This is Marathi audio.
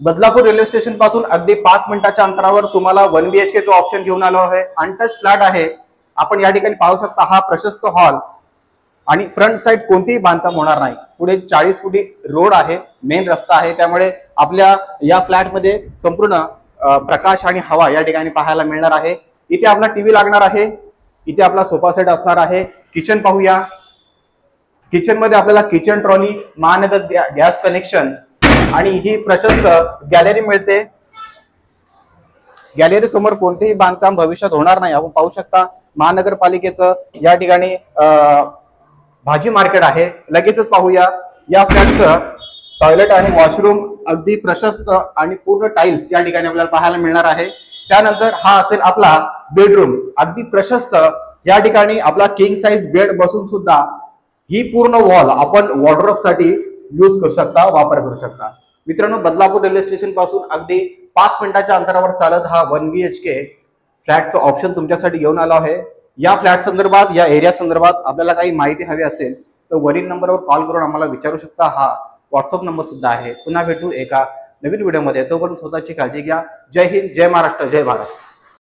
बदलापूर रेल्वे स्टेशन पासून अगदी 5 मिनिटाच्या अंतरावर तुम्हाला 1 BHK चा ऑप्शन घेऊन आलो आहे। अनटच फ्लॅट आहे। आपण या ठिकाणी पाहू शकता हा प्रशस्त हॉल आणि फ्रंट साइड कोणतीही बांधकाम होणार नाही। पुढे 40 फुटी रोड आहे, मेन रस्ता आहे, त्यामुळे आपल्या या फ्लॅट मध्ये संपूर्ण प्रकाश आणि हवा या ठिकाणी पाहायला मिळणार आहे। इथे आपला टीव्ही लागणार आहे, इथे आपला सोफा सेट असणार आहे। किचन पाहूया। किचन मध्ये आपल्याला किचन ट्रॉली, महानगर गॅस कनेक्शन आणि ही प्रशस्त गॅलरी मिळते। गॅलरी समोर कोणतेही बांधकाम भविष्यात होणार नाही। आपण पाहू शकता महानगरपालिकेचं या ठिकाणी भाजी मार्केट आहे। लगेचच पाहूया या फ्लॅटचं टॉयलेट आणि वॉशरूम अगदी प्रशस्त आणि पूर्ण टाइल्स या ठिकाणी आपल्याला पाहायला मिळणार आहे। त्यानंतर हा असेल आपला बेडरूम, अगदी प्रशस्त। या ठिकाणी आपला किंग साइज बेड बसून सुद्धा ही पूर्ण वॉल आपण वॉर्डरोब साठी यूज करू शकता, वापर करू शकता। मित्रांनो, बदलापूर रेल्वे स्टेशन पासून अगदी 5 मिनिटाच्या अंतरावर चालत हा 1 BHK फ्लॅटचा ऑप्शन तुमच्यासाठी घेऊन आलो आहे। या फ्लॅट संदर्भात, या एरिया संदर्भात आपल्याला काही माहिती हवी असेल तर वरील नंबरवर कॉल करून आम्हाला विचारू शकता। हा व्हॉट्सअप नंबर सुद्धा आहे। पुन्हा भेटू एका नवीन व्हिडिओमध्ये। तोपर्यंत स्वतःची काळजी घ्या। जय हिंद, जय महाराष्ट्र, जय भारत।